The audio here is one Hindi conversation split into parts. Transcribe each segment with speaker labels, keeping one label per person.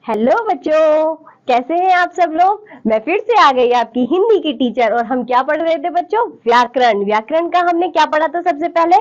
Speaker 1: हेलो बच्चों, कैसे हैं आप सब लोग। मैं फिर से आ गई आपकी हिंदी की टीचर। और हम क्या पढ़ रहे थे बच्चों? व्याकरण। व्याकरण का हमने क्या पढ़ा था? सबसे पहले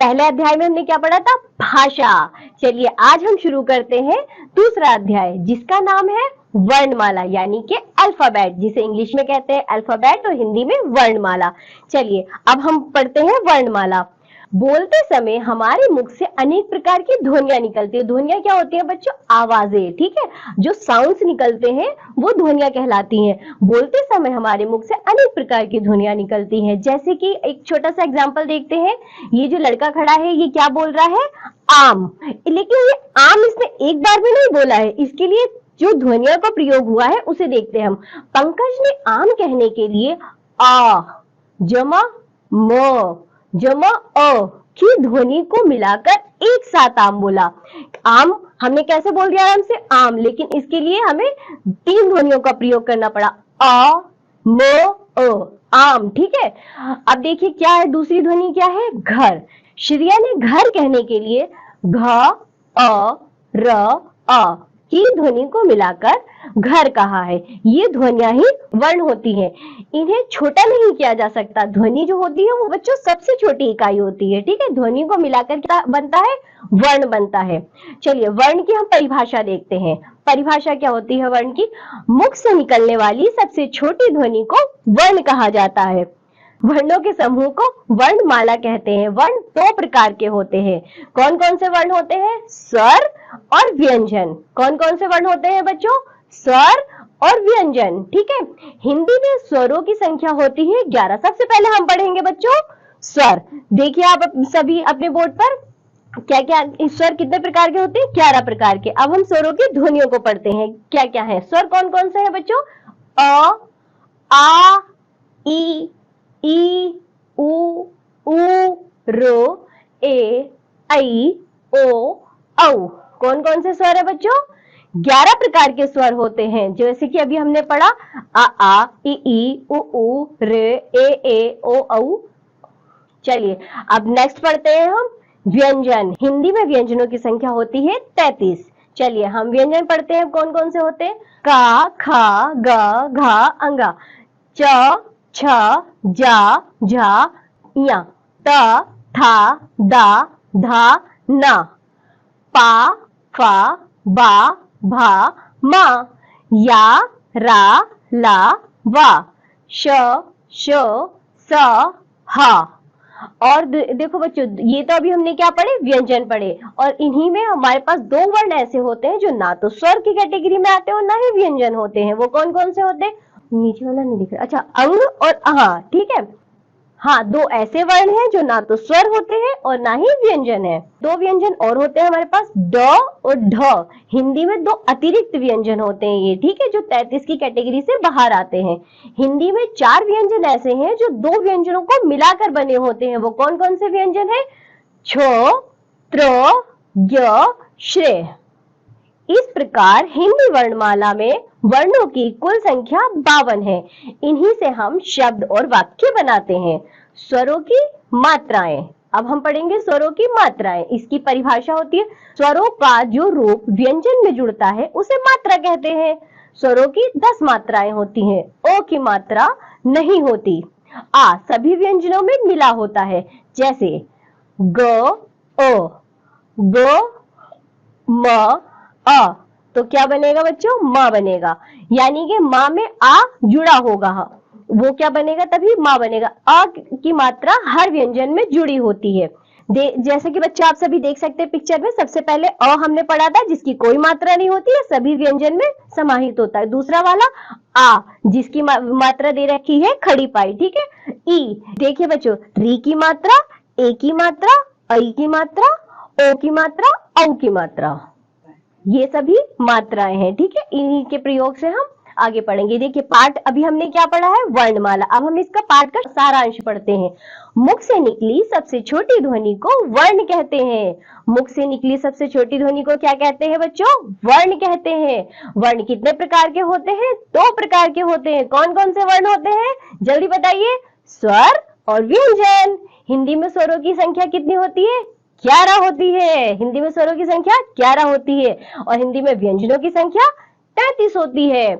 Speaker 1: पहले अध्याय में हमने क्या पढ़ा था? भाषा। चलिए आज हम शुरू करते हैं दूसरा अध्याय, जिसका नाम है वर्णमाला, यानी कि अल्फाबेट, जिसे इंग्लिश में कहते हैं अल्फाबेट और हिंदी में वर्णमाला। चलिए अब हम पढ़ते हैं वर्णमाला। बोलते समय हमारे मुख से अनेक प्रकार की ध्वनियां निकलती है। ध्वनियां क्या होती है बच्चों? आवाजें। ठीक है, जो साउंड्स निकलते हैं वो ध्वनियां कहलाती हैं। बोलते समय हमारे मुख से अनेक प्रकार की ध्वनियां निकलती हैं। जैसे कि एक छोटा सा एग्जांपल देखते हैं। ये जो लड़का खड़ा है ये क्या बोल रहा है? आम। लेकिन ये आम इसने एक बार भी नहीं बोला है। इसके लिए जो ध्वनियों का प्रयोग हुआ है उसे देखते हैं हम। पंकज ने आम कहने के लिए आ जमा म जमा अ की ध्वनि को मिलाकर एक साथ आम बोला। आम हमने कैसे बोल दिया आराम से? आम। लेकिन इसके लिए हमें तीन ध्वनियों का प्रयोग करना पड़ा। अ म अ, आम। ठीक है, अब देखिए क्या है, दूसरी ध्वनि क्या है? घर। श्रेया ने घर कहने के लिए घ अ र अ की ध्वनि को मिलाकर घर कहा है। ये ध्वनियां ही वर्ण होती हैं। इन्हें छोटा नहीं किया जा सकता। ध्वनि जो होती है वो बच्चों सबसे छोटी इकाई होती है। ठीक है, ध्वनि को मिलाकर क्या बनता है? वर्ण बनता है। चलिए वर्ण की हम परिभाषा देखते हैं। परिभाषा क्या होती है वर्ण की? मुख से निकलने वाली सबसे छोटी ध्वनि को वर्ण कहा जाता है। वर्णों के समूह को वर्णमाला कहते हैं। वर्ण दो प्रकार के होते हैं। कौन कौन से वर्ण होते हैं? स्वर और व्यंजन। कौन कौन से वर्ण होते हैं बच्चों? स्वर और व्यंजन। ठीक है, हिंदी में स्वरों की संख्या होती है 11। सबसे पहले हम पढ़ेंगे बच्चों स्वर। देखिए आप सभी अपने बोर्ड पर क्या क्या स्वर कितने प्रकार के होते हैं? 11 प्रकार के। अब हम स्वरों की ध्वनियों को पढ़ते हैं। क्या क्या है स्वर? कौन कौन से हैं बच्चों? अ आ ई ई उ ऊ रो ए ऐ ओ औ। कौन कौन से स्वर है बच्चों? 11 प्रकार के स्वर होते हैं। जैसे कि अभी हमने पढ़ा आ ई उ रे ए ओ औ। चलिए अब नेक्स्ट पढ़ते हैं हम व्यंजन। हिंदी में व्यंजनों की संख्या होती है 33। चलिए हम व्यंजन पढ़ते हैं। कौन कौन से होते हैं? का खा ग घा अंगा, च छ जा झा या, त था दा धा ना, पा फा बा भा मा, या रा ला वा, श श स हा। और देखो बच्चों, ये तो अभी हमने क्या पढ़े? व्यंजन पढ़े। और इन्हीं में हमारे पास दो वर्ण ऐसे होते हैं जो ना तो स्वर की कैटेगरी में आते हैं और ना ही व्यंजन होते हैं। वो कौन कौन से होते हैं? नीचे वाला नहीं दिख रहा। अच्छा, अंग और अहा। ठीक है, हाँ, दो ऐसे वर्ण हैं जो ना तो स्वर होते हैं और ना ही व्यंजन है। दो व्यंजन और होते हैं हमारे पास, ड और ढ। हिंदी में दो अतिरिक्त व्यंजन होते हैं ये। ठीक है, जो 33 की कैटेगरी से बाहर आते हैं। हिंदी में 4 व्यंजन ऐसे हैं जो दो व्यंजनों को मिलाकर बने होते हैं। वो कौन कौन से व्यंजन है? छ त्र ज्ञ श्रेय। इस प्रकार हिंदी वर्णमाला में वर्णों की कुल संख्या 52 है। इन्हीं से हम शब्द और वाक्य बनाते हैं। स्वरों की मात्राएं। अब हम पढ़ेंगे स्वरों की मात्राएं। इसकी परिभाषा होती है, स्वरों का जो रूप व्यंजन में जुड़ता है उसे मात्रा कहते हैं। स्वरों की 10 मात्राएं होती हैं। ओ की मात्रा नहीं होती। आ सभी व्यंजनों में मिला होता है। जैसे ग अ, ग म अ, तो क्या बनेगा बच्चों? माँ बनेगा। यानी कि माँ में आ जुड़ा होगा, वो क्या बनेगा? तभी माँ बनेगा। अ की मात्रा हर व्यंजन में जुड़ी होती है। जैसे कि बच्चे आप सभी देख सकते हैं पिक्चर में, सबसे पहले अ हमने पढ़ा था जिसकी कोई मात्रा नहीं होती है, सभी व्यंजन में समाहित होता है। दूसरा वाला आ, जिसकी मात्रा दे रखी है खड़ी पाई। ठीक है, ई। देखिए बच्चों, री की मात्रा, ए की मात्रा, ऐ की मात्रा, ओ की मात्रा, औ की मात्रा, ये सभी मात्राएं हैं। ठीक है, इन्हीं के प्रयोग से हम आगे पढ़ेंगे। देखिए पाठ अभी हमने क्या पढ़ा है? वर्णमाला। अब हम इसका पाठ का सारांश पढ़ते हैं। मुख से निकली सबसे छोटी ध्वनि को वर्ण कहते हैं। मुख से निकली सबसे छोटी ध्वनि को क्या कहते हैं बच्चों? वर्ण कहते हैं। वर्ण कितने प्रकार के होते हैं? 2 प्रकार के होते हैं। कौन कौन से वर्ण होते हैं? जल्दी बताइए। स्वर और व्यंजन। हिंदी में स्वरों की संख्या कितनी होती है? 11 होती है। हिंदी में स्वरों की संख्या 11 होती है और हिंदी में व्यंजनों की संख्या 33 होती है।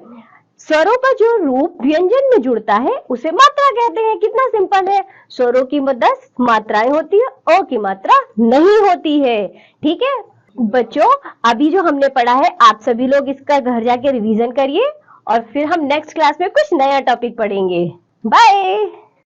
Speaker 1: स्वरों का जो रूप व्यंजन में जुड़ता है उसे मात्रा कहते हैं। कितना सिंपल है। स्वरों की 10 मात्राएं होती है, अ की मात्रा नहीं होती है। ठीक है बच्चों, अभी जो हमने पढ़ा है आप सभी लोग इसका घर जाके रिवीजन करिए और फिर हम नेक्स्ट क्लास में कुछ नया टॉपिक पढ़ेंगे। बाय।